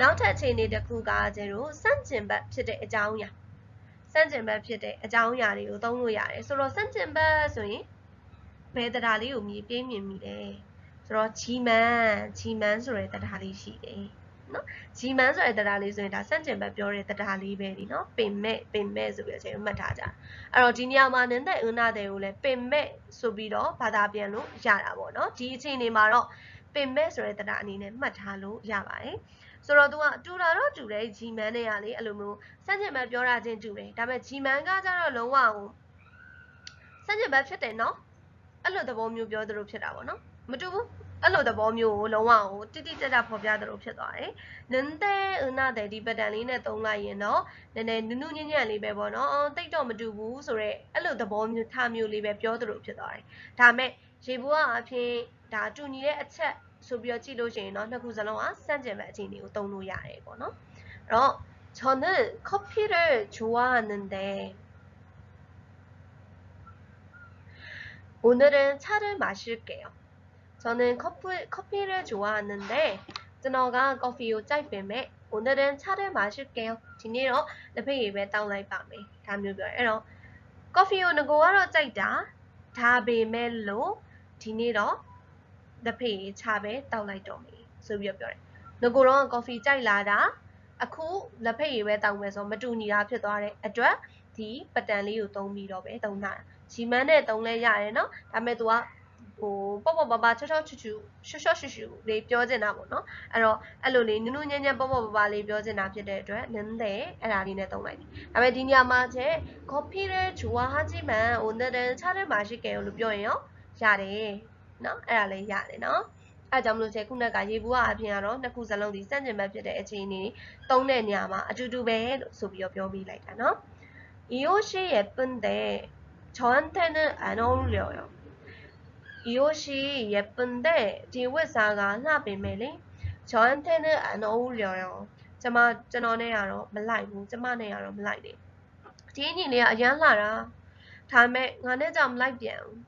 နောက်ထပ်အခြေအနေတစ်ခုကကျတော့စန့်ကျင်ဘက်ဖြစ်တဲ့အကြောင်းအရာစန့်ကျင်ဘက်ဖြစ်တဲ့အကြောင်းအရာတွေကိုသုံးလို့ရတယ်ဆိုတော့စန့်ကျင်ဘက်ဆိုရင်ဘယ်တရားလေးကိုမြည်ပြင်းမြင်မိလဲဆိုတော့ဂျီမန်ဆိုတဲ့တရားလေးရှိတယ်နော်ဂျီမန်ဆိုတဲ့တရားလေးဆိုရင်ဒါစန့်ကျင်ဘက်ပြောတဲ့တရားလေးပဲဒီနော်ပင်မဲ့ဆိုပြီးအချိန်မှတ်ထားကြအဲ့တော့ဒီနေရာမှာနင်းတဲ့ဥနာတဲ့ကိုလည်းပင်မဲ့ဆိုပြီးတော့ဘာသာပြန်လို့ရတာပေါ့နော်ဒီအချိန်နေမှာတော့ပင်မဲ့ဆိုတဲ့တရားအနေနဲ့မှတ်ထားလို့ရပါတယ်ဆိုတော့ तू ကတူတာတော့တူတယ်ဂျီမန်နဲ့ကလေအဲ့လိုမျိုးစန့်ကျင်ဘက်ပြောတာချင်းတူတယ်ဒါပေမဲ့ဂျီမန်ကကြတော့လုံးဝကိုစန့်ကျင်ဘက်ဖြစ်တယ်နော်အဲ့လိုသဘောမျိုးပြောသလိုဖြစ်တာပေါ့နော်မတူဘူးအဲ့လိုသဘောမျိုးကိုလုံးဝကိုတိတိကျကျဖော်ပြသလိုဖြစ်သွားတယ်နင်းတဲ့ဥနာတဲ့ဒီပတန်လေးနဲ့သုံးလိုက်ရင်တော့နည်းနည်းနုညံ့ညံ့လေးပဲပေါ့နော်တိတ်တော့မတူဘူးဆိုတော့အဲ့လိုသဘောမျိုးထားမျိုးလေးပဲပြောသလိုဖြစ်သွားတယ်ဒါမဲ့ရေဘူးကအဖြစ်ဒါတူညီတဲ့အချက်ဆိုပြီးတော့ကြည့်လို့ရှိရင်တော့နှစ်ခုစလုံးကစန့်ကျင်ဘက်အခြေအနေကိုသုံးလို့ရတယ်ပေါ့နော်အဲ့တော့저는 커피를 좋아하는데 오늘은 차를 마실게요. 저는 커피를 좋아하는데 저는 커피를 짧으면 오늘은 차를 마실게요. 뒤로 옆에 입에 떠올라이 밤에 담요별 커피를 누구하러 짧다 다베멜로 뒤로 옆에 차에 떠올라이 도미 소비별 누구랑 커피 짧라다အခုလက်ဖက်ရည်ပဲတောင်းမယ်ဆိုမတူညီတာဖြစ်သွားတဲ့အတွက်ဒီပတန်လေးကိုသုံးပြီးတော့ပဲသုံးတာဂျီမန်းနဲ့သုံးလဲရတယ်เนาะဒါပေမဲ့ तू ကဟိုပေါ့ပါပါချောချောချူချူရှော့ရှော့ရှူရှူလေးပြောချင်တာပေါ့เนาะအဲ့တော့အဲ့လိုလေးနုနုညံ့ညံ့ပေါ့ပါပါလေးပြောချင်တာဖြစ်တဲ့အတွက်နင်းတဲ့အဲ့ဒါလေးနဲ့သုံးလိုက်တယ်ဒါပေမဲ့ဒီညမှာချက် coffee နဲ့ 좋아하지만 오늘은 차를 마실게요 လို့ပြောရင်ရောရတယ်เนาะအဲ့ဒါလေးရတယ်เนาะအဲ့ကြောင့်မလို့ချက်ခုနကရေဘူးကအပြင်ကတော့နှစ်ခုစလုံးဒီစန့်ကျင်ဘက်ဖြစ်တဲ့အခြေအနေသုံးတဲ့နေရာမှာအတူတူပဲလို့ဆိုပြီးတော့ပြောပြီးလိုက်တာเนาะ이 옷이 예쁜데 저한테는 안 어울려요. 이 옷이 예쁜데 디웨사가 나비메리 저한테는 안 어울려요. 저너네야로 말라이고 저마네야로 말라이네. 디니네 아얀 라라. 다음에 나네 좀 라이비앙.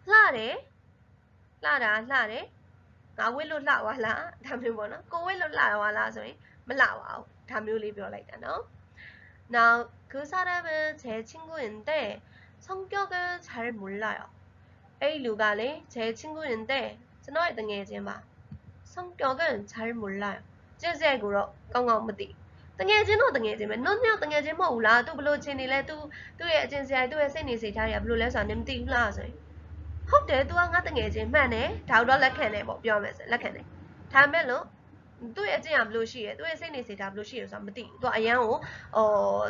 라래? 라래? 나 왜로 라와라? 다음에 뭐나? 고 왜로 라와라 소리 말라와. 다음에 리뷰 라이다 너. 나 그 사람은 제 친구인데 성격은 잘 몰라요. 에이 누가래? 제 친구인데 저너의 등에지 마. 성격은 잘 몰라요. 제제구로 깡깡무디. 등에지면 너냐 등에지 몰라. 또 별로 지니래 또 또의 진짜야 또의 생리 세타야 별로 레서 님띠 라서. 혹대 또 안 등에지 만에 다우러 렉해내 뭐 뼈면서 렉해내. 다음에로သူ့ရဲ့အကျင့်ကဘယ်လိုရှိရဲသူ့ရဲ့စိတ်နေစိတ်ထားဘယ်လိုရှိရဲဆိုတာမသိဘူးသူကအရန်ကို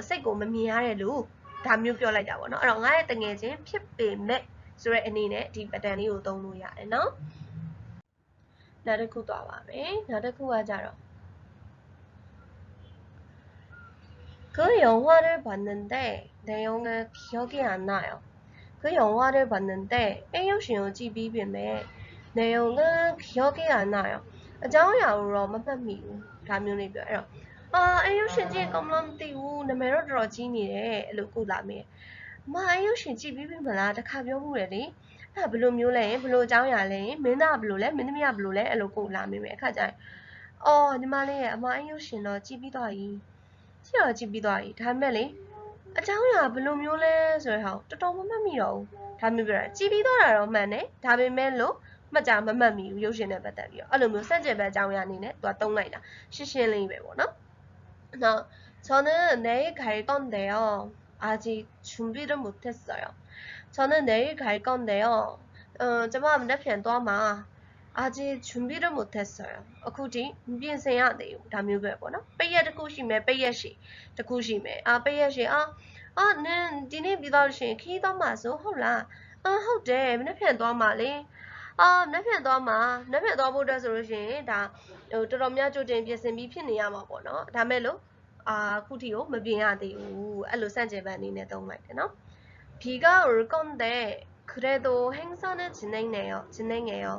စိတ်ကိုမမြင်ရတဲ့လူဒါမျိုးပြောလိုက်တာပေါ့နော်အဲ့တော့ငါရဲ့တငယ်ချင်းဖြစ်ပေမဲ့ဆိုတဲ့အနေနဲ့ဒီပတန်လေးကိုသုံးလို့ရတယ်နော်နောက်တစ်ခုသွားပါမယ်နောက်တစ်ခုကကြတော့그 영화를 봤는데 내용은 기억이 안 나요. 그 영화를 봤는데 애용신호지 비빔에 내용은 기억이 안 나요. အကြောင်းအရာကိုတော့မမှတ်မိဘူးဒါမျိုးလေးပြောအဲ့တော့အဲ့ရုပ်ရှင်ကြည့်ကောင်းမလားမသိဘူးနာမည်တော့တော်တော်ကြီးနေတယ်အဲ့လိုကုလာမင်းအဲ့ရုပ်ရှင်ကြည့်ပြီးပြီမလားတခါပြောမှုတယ်လေအဲ့ဘယ်လိုမျိုးလဲဘယ်လိုအကြောင်းအရာလဲမင်းသားဘယ်လိုလဲမင်းသမီးကဘယ်လိုလဲအဲ့လိုကုလာမင်းပဲအခါကျရင်ညီမလေးရဲ့အဲ့ရုပ်ရှင်တော့ကြည့်ပြီးသွားပြီကြည့်ပြီးသွားပြီဒါပေမဲ့လေအကြောင်းအရာဘယ်လိုမျိုးလဲဆိုရဟောတော်တော်မမှတ်မိတော့ဘူးဒါမျိုးပြောတာကြည့်ပြီးသွားတာတော့မှန်တယ်ဒါပေမဲ့လို့မှတ်ကြမမှတ်မိဘူးရုပ်ရှင်နဲ့ပတ်သက်ပြီးတော့အဲ့လိုမျိုးစက်ကြယ်ပဲအကြောင်းအရာအနေနဲ့သူကတုံးလိုက်တာရှင်းရှင်းလေးပဲပေါ့နော်။နောက်저는 내일 갈 건데요. 아직 준비를 못했어요. 저는 내일 갈 건데요. ကျွန်မမနေ့ပြန်သွားမှာ아직 준비를 못했어요. အခုထိမပြင်ဆင်ရသေးဘူးဒါမျိုးပဲပေါ့နော်။ပိတ်ရက်တစ်ခုရှိမယ်ပိတ်ရက်ရှိတစ်ခုရှိမယ်ပိတ်ရက်ရှိနင်ဒီနေ့ပြီးတော့ရှင်ခီးသွားမှာဆိုဟုတ်လားဟုတ်တယ်မနေ့ပြန်သွားမှာလေနက်ဖြန်သွားဖို့အတွက်ဆိုလို့ရှိရင်ဒါတော်တော်များကြိုတင်ပြင်ဆင်ပြီးဖြစ်နေရမှာပေါ့နော်ဒါမဲ့လို့ခုထိကိုမပြင်ရသေးဘူးအဲ့လိုစန့်ကျင်ဘက်အနေနဲ့သုံးလိုက်တယ်နော်비가 올 건데 그래도 행사는 진행해요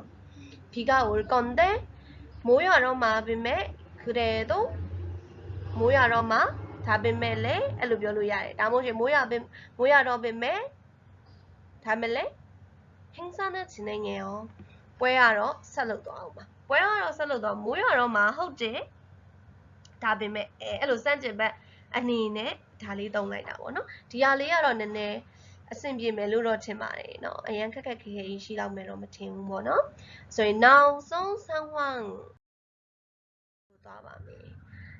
비가 올 건데 모여러 마비메 그래도 모여러 마 다비메레 အဲ့လိုပြောလို့ရတယ်ဒါမှမဟုတ်모여러 비메 다멜레 행사는 진행해요. ပွဲကတော့ဆက်လုပ်သွားအောင်ပါပွဲကတော့ဆက်လုပ်သွားမိုးရတော့မှာဟုတ်တယ် ဒါပေမဲ့အဲ့လိုစန့်ကျင်ဘက်အနေနဲ့ဒါလေးသုံးလိုက်တာပေါ့နော်ဒီဟာလေးကတော့နည်းနည်းအဆင်ပြေမယ်လို့တော့ထင်ပါတယ်เนาะအရင်ခက်ခက်ခဲခဲရှိလောက်မယ်တော့မထင်ဘူးပေါ့နော်ဆိုရင်နောက်ဆုံးဆန်းဝမ်းသွားပါမယ်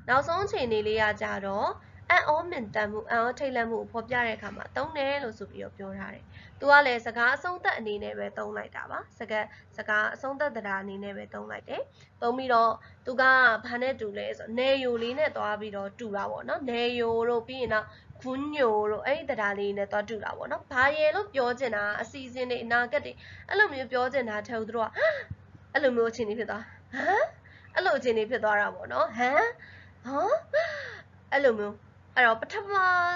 နောက်ဆုံးအချိန်လေးကကြတော့အံ့ဩမင်တန်မှုအံ့ဩထိတ်လန့်မှုဖော်ပြတဲ့အခါမှာသုံးတယ်လို့ဆိုပြီးတော့ပြောထားတယ်သူကလည်းစကားအဆုံးသက်အနေနဲ့ပဲသုံးလိုက်တာပါစကားအဆုံးသက်တရားအနေနဲ့ပဲသုံးလိုက်တယ်သုံးပြီးတော့သူကဘာနဲ့တူလဲဆိုနေယိုလေးနဲ့သွားပြီးတော့တူတာပေါ့နော်နေယိုတို့ပြီးရင်တော့ခွန်းညိုတို့အဲ့ဒီတရားလေးနဲ့သွားတူတာပေါ့နော်ဘာရယ်လို့ပြောချင်တာအစီအစဉ်တွေအနာဂတ်တွေအဲ့လိုမျိုးပြောချင်တာထဲသူတို့ကအဲ့လိုမျိုးအချိန်လေးဖြစ်သွားဟမ်အဲ့လိုအချိန်လေးဖြစ်သွားတာပေါ့နော်ဟမ်အဲ့လိုမျိုးအဲ့တော့ပထမ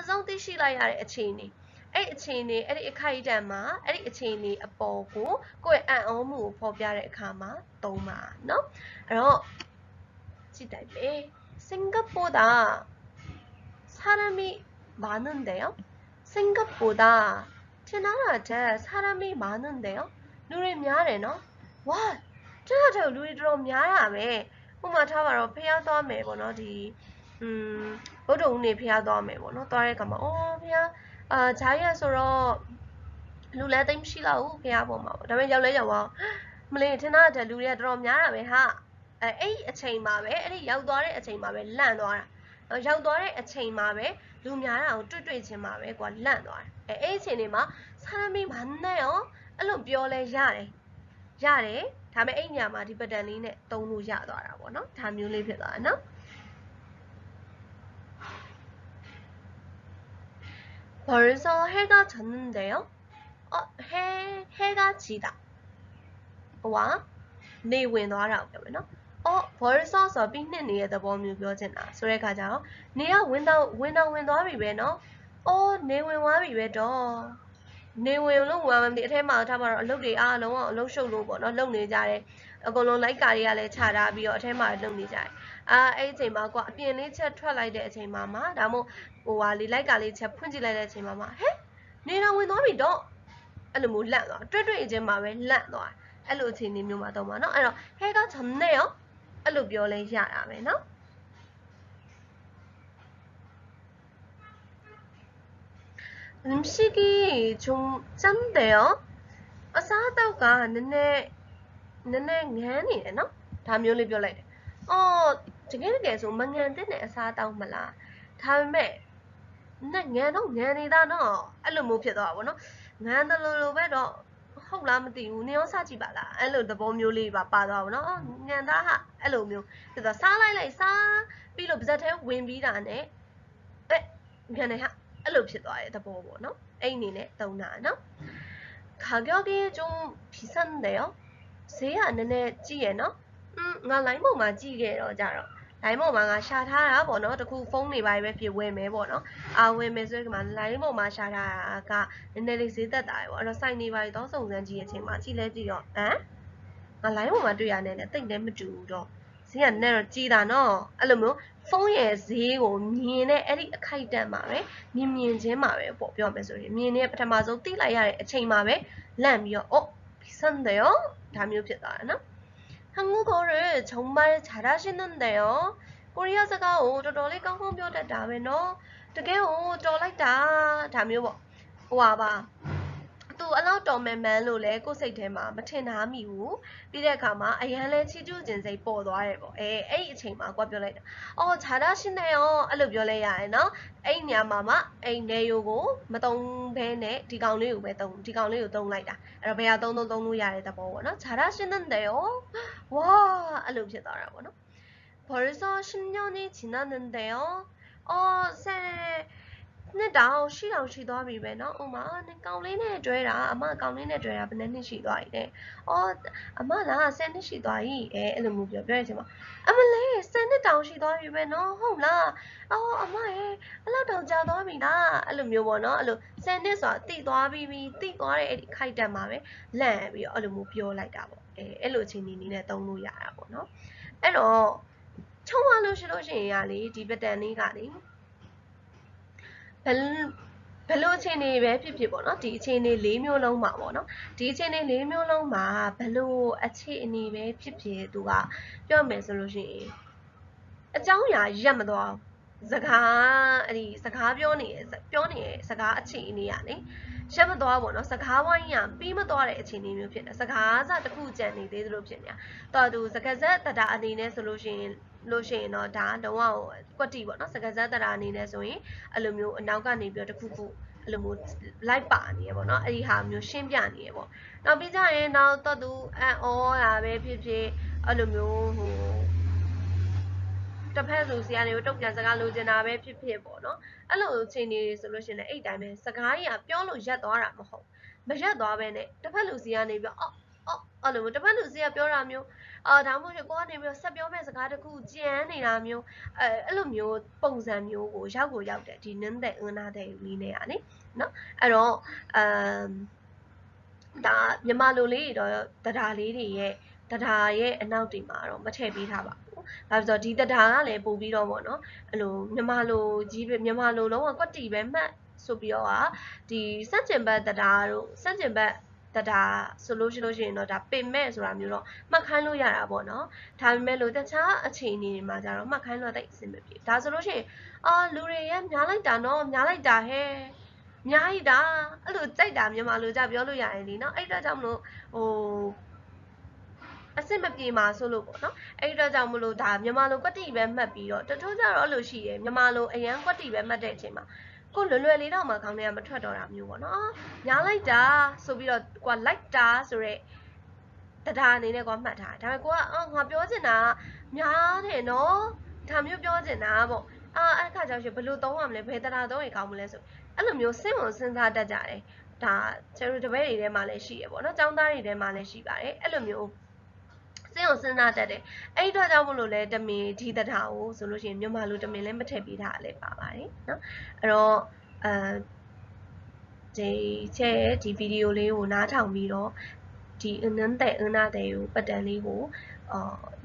ဆုံးသိရှိလိုက်ရတဲ့အခြေအနေအဲ့အခြေအနေအဲ့ဒီအခိုက်အတန့်မှာအဲ့ဒီအခြေအနေအပေါ်ကိုကိုယ့်ရဲ့အံ့ဩမှုကိုဖော်ပြတဲ့အခါမှာသုံးပါเนาะအဲ့တော့ကြည့်တိုက်မယ်생각보다 사람이 많은데요 생각보다ထင်တာထက် 사람이 많은데요လူတွေများတယ်เนาะဝါထင်တာထက်လူတွေတော်များတာပဲဥပမာထားပါတော့ဖျားသွားမယ်ပေါ့เนาะဒီဘုဒ္ဓဦးနေဖျားသွားမယ်ပေါ့နော်သွားတဲ့အခါမှာအော်ဖျားဂျားရက်ဆိုတော့လူလည်းသိမရှိတော့ဘူးဖျားပေါ်မှာပေါ့ဒါပေမဲ့ရောက်လဲရောက်အောင်မလေးထင်တာတဲ့လူတွေကတော်တော်များတာပဲဟာအဲ့အချိန်မှာပဲအဲ့ဒီရောက်သွားတဲ့အချိန်မှာပဲလန့်သွားတာရောက်သွားတဲ့အချိန်မှာပဲလူများတာကိုတွေ့ချင်းမှာပဲကွာလန့်သွားတယ်အဲ့အချိန်တွေမှာဆာမီမနဲ့ရောအဲ့လိုပြောလဲရတယ်ဒါပေမဲ့အဲ့ညမှာဒီပတန်လေးနဲ့သုံးလို့ရသွားတာပေါ့နော်ဒါမျိုးလေးဖြစ်သွားတာနော်벌써 해가 졌는데요. 해가 지다. 와, 내ဝင်သွားတာပြောမယ်နော်။벌써 ဆိုပြီးနှစ်နေတဲ့သဘောမျိုးပြောချင်တာ။ဆိုတဲ့အခါကျတော့နေကဝင်သွားပြီပဲနော်။နေဝင်သွားပြီပဲတော့။နေဝင်လို့ဝင်မှမသိအထဲမှာထားပါတော့အလုပ်တွေအားလုံးအလုပ်ရှုပ်လို့ပေါ့နော်။လုပ်နေကြတယ်။အကုန်လုံးလိုက်ကာတွေကလည်းခြာထားပြီးတော့အထဲမှာလုပ်နေကြတယ်။အဲ့ဒီအချိန်မှာကွာအပြင်လေးချက်ထွက်လိုက်တဲ့အချိန်မှာဒါမှမဟုတ်ဟာလေးလိုက်ကာလေးချက်ဖွင့်ကြည့်လိုက်တဲ့အချိန်မှာဟဲ့နေတော့ဝင်သွားပြီတော့အဲ့လိုမျိုးလန့်သွားတွေ့ချင်းမှာပဲလန့်သွားအဲ့လိုအချိန်မျိုးမှာတော့မှာเนาะအဲ့တော့ဟဲကဂျမ်နဲ့ရောအဲ့လိုပြောလဲရတာပဲเนาะ음식이 좀 짠데요အစားအသောက်ကနည်းနည်းငန်းနေတယ်เนาะဒါမျိုးလေးပြောလိုက်တယ်တကယ်ဆိုမငန်တဲ့အစားအသောက်မလားဒါပေမဲ့နဲ့ငန်တော့ငန်နေတာတော့အဲ့လိုမျိုးဖြစ်သွားတာပေါ့နော်ငန်တယ်လို့ပဲတော့ဟုတ်လားမသိဘူးနေရောစကြည့်ပါလားအဲ့လိုသဘောမျိုးလေးပါသွားပါတော့ငန်သားဟာအဲ့လိုမျိုးဖြစ်သွားစားလိုက်စားပြီးလို့ပါဇက်ထဲဝင်ပြီးတာနဲ့ငန်နေဟာအဲ့လိုဖြစ်သွားတဲ့သဘောပေါ့နော်အဲ့အနေနဲ့သုံးတာနော်가격이 좀 비싼데요ဈေးကနည်းနည်းကြီးရယ်နော်ငါ line ပေါ်မှာကြည့်ခဲ့တော့ကြတော့ line ပေါ်မှာငါရှာထားတာပေါ့နော်တခုဖုန်းတွေပါပဲဖြစ်ဝင်မယ်ပေါ့နော်ဝင်မယ်ဆိုရင်က line ပေါ်မှာရှာထားတာကနည်းနည်းလေးဈေးသက်တာရယ်ပေါ့အဲ့တော့ site နေပါတော့စုံစမ်းကြည့်တဲ့အချိန်မှာကြည့်တော့ငါ line ပေါ်မှာတွေ့ရတဲ့တိတ်လည်းမတူဘူးတော့ဈေးကနည်းတော့ကြီးတာနော်အဲ့လိုမျိုးဖုန်းရဲ့ဈေးကိုမြင်တဲ့အဲ့ဒီအခိုက်အတန့်မှာပဲမြင်ချင်းမှာပဲပေါ့ပြောမယ်ဆိုရင်မြင်တဲ့ပထမဆုံးသိလိုက်ရတဲ့အချိန်မှာပဲလန့်ပြီးတော့비싼데요ဒါမျိုးဖြစ်သွားတာနော်한국어를 정말 잘하시는데요 코리아စကားကိုတော်တော်လေးကောင်းကောင်းပြောတတ်တာပဲနော်တကယ်ကိုတော်လိုက်တာဒါမျိုးပေါ့ဟိုပါသူအဲ့လောက်တော်မယ်မှန်းလို့လဲကိုယ်စိတ်ထဲမှာမထင်ထားမိဘူးပြီးတဲ့အခါမှာအရန်လဲချီးကျူးခြင်းစိတ်ပေါ်သွားတယ်ပေါ့အဲ့ဒီအချိန်မှာကိုပြောလိုက်တာ잘하시네요အဲ့လိုပြောလဲရတယ်နော်အဲ့ညမှာမှအဲ့နေယိုကိုမတုံးဘဲနဲ့ဒီကောင်လေးကိုပဲတုံးဒီကောင်လေးကိုတုံးလိုက်တာအဲ့တော့ဘယ်ဟာတုံးလို့ရတဲ့သဘောပေါ့နော်잘하시는데요 와အဲ့လိုဖြစ်သွားတာပေါ့နော်벌써 10년이 지났는데요နှစ်တောင်ရှိသွားပြီပဲเนาะဥမာကောင်လေးနဲ့တွဲတာအမကောင်လေးနဲ့တွဲတာဘယ်နှစ်ရှိသွားပြီလဲအမလား10နှစ်ရှိသွားပြီအဲ့လိုမျိုးပြောရချင်ပါအမလေး10နှစ်တောင်ရှိသွားပြီပဲเนาะဟုတ်လားအမရဲ့အဲ့လောက်တောင်ကြာသွားပြီလားအဲ့လိုမျိုးပေါ့เนาะအဲ့လို10နှစ်ဆိုတာတိသွားပြီးတိသွားတဲ့အဲ့ဒီခိုက်တက်မှာပဲလန့်ပြီးတော့အဲ့လိုမျိုးပြောလိုက်တာပေါ့အဲ့လိုအချိန်နေနဲ့သုံးလို့ရတာပေါ့เนาะအဲ့တော့ချုံရလို့ရှိရင်ရလေဒီပတန်လေးကလေဘယ်လိုအခြေအနေပဲဖြစ်ပေါ့နော်ဒီအခြေအနေ၄မျိုးလုံးမှာပေါ့နော်ဒီအခြေအနေ၄မျိုးလုံးမှာဘယ်လိုအခြေအနေပဲဖြစ်သူကပြောမယ်ဆိုလို့ရှိရင် အကြောင်းအရာရက်မသွားစကားအဲ့ဒီစကားပြောနေစကားအခြေအနေရလေရက်မသွားပေါ့နော်စကားဝိုင်းရပြီးမသွားတဲ့အခြေအနေမျိုးဖြစ်တယ်စကားစတစ်ခုကြံနေသေးသလိုဖြစ်နေတာတော်သူစကားဆက်တတာအနေနဲ့ဆိုလို့ရှိရင်တော့ဒါလုံးဝကွက်တီပေါ့နော်စကားဆက်တတာအနေနဲ့ဆိုရင်အဲ့လိုမျိုးအနောက်ကနေပြီးတော့တစ်ခုခုအဲ့လိုမျိုးလိုက်ပါနေရပေါ့နော်အဲ့ဒီဟာမျိုးရှင်းပြနေရပေါ့နောက်ပြီးကြရင်နောက်တော်သူအန်အောတာပဲဖြစ်ဖြစ်အဲ့လိုမျိုးဟိုတစ်ဖက်လူစီကနေတုတ်ပြန်စကားလိုချင်တာပဲဖြစ်ဖြစ်ပေါ့နော်အဲ့လိုအချိန်တွေဆိုလို့ရှိရင်လည်းအဲ့တိုင်းပဲစကားကြီးကပြောလို့ရက်သွားတာမဟုတ်မရက်သွားပဲနဲ့တစ်ဖက်လူစီကနေပြီးအဲ့လိုတစ်ဖက်လူစီကပြောတာမျိုးဒါမှမဟုတ်ကိုကနေပြီးဆက်ပြောမဲ့စကားတခုကြံနေတာမျိုးအဲ့လိုမျိုးပုံစံမျိုးကိုရောက်တယ်ဒီနင်းတဲ့အင်းနာတဲ့နီးနေရလေနော်အဲ့တော့ဒါမြန်မာလိုလေးတွေတော့တရားလေးတွေရဲ့တရားရဲ့အနောက်တွေမှာတော့မထည့်ပေးထားပါဘူး။ဒါဆိုတော့ဒီတရားကလည်းပို့ပြီးတော့ပေါ့နော်အဲ့လိုမြန်မာလိုလုံးဝကွက်တီပဲမှတ်ဆိုပြီးတော့ဒီစန့်ကျင်ဘတ်တရားတို့စန့်ကျင်ဘတ်တရားဆိုလို့ရှိရင်တော့ဒါပင်မဲ့ဆိုတာမျိုးတော့မှတ်ခိုင်းလို့ရတာပေါ့နော်ဒါပေမဲ့လို့တခြားအခြေအနေတွေမှာကျတော့မှတ်ခိုင်းလို့တိတ်အဆင်မပြေဒါဆိုလို့ရှိရင်လူတွေရဲ့များလိုက်တာနော်များလိုက်တာဟဲ့များလိုက်တာအဲ့လိုကြိုက်တာမြန်မာလိုကြပြောလို့ရတယ်လीနော်အဲ့တော့ကြောင့်မလို့ဟိုအစစ်မပြေမှာဆိုလို့ပေါ့နော်အဲ့တော့ကြောင့်မလို့ဒါမြန်မာလိုကွက်တီပဲမှတ်ပြီးတော့တချို့ကြတော့အဲ့လိုရှိတယ်မြန်မာလိုအရန်ကွက်တီပဲမှတ်တဲ့အချိန်မှာကိုလွယ်လေးတော့မှခေါင်းထဲကမထွက်တော့တာမျိုးပေါ့နော်ညားလိုက်တာဆိုပြီးတော့ကိုကလိုက်တာဆိုတော့တရားအနေနဲ့ကိုမှတ်ထားဒါပေမဲ့ကိုကငါပြောချင်တာများတယ်နော်ဒါမျိုးပြောချင်တာပေါ့အဲ့ခါကျတော့ဘယ်လိုသုံးရမလဲဘယ်တရားသုံးရင်ကောင်းမလဲဆိုအဲ့လိုမျိုးစဉ်းဝင်စဉ်းစားတတ်ကြတယ်ဒါကျတို့တပည့်တွေထဲမှာလည်းရှိရပေါ့နော်ចောင်းသားတွေထဲမှာလည်းရှိပါတယ်အဲ့လိုမျိုးစဉ်းအောင်စဉ်းစားတတ်တယ်အဲ့ဒီတော့ကြောင့်မလို့လဲတမင်ဒီတရားကိုဆိုလို့ရှိရင်မြန်မာလိုတမင်လည်းမထည့်ပေးထားလည်းပါပါတယ်နော်အဲ့တော့ဒီဗီဒီယိုလေးကိုနားထောင်ပြီးတော့ဒီအနန်းတဲ့အနာတဲ့ကိုပတ်တန်လေးကို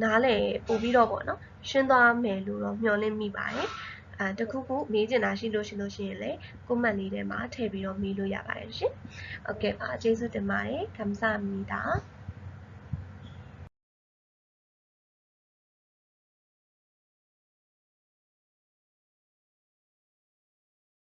နားလည်ပို့ပြီးတော့ပေါ့နော်ရှင်းသွားမယ်လို့တော့မျှော်လင့်မိပါတယ်တခုခုမေးချင်တာရှိလို့ရှိရင်လည်း comment လေးထဲမှာထည့်ပြီးတော့မေးလို့ရပါတယ်ရှင်ဟုတ်ကဲ့ပါကျေးဇူးတင်ပါတယ်감사합니다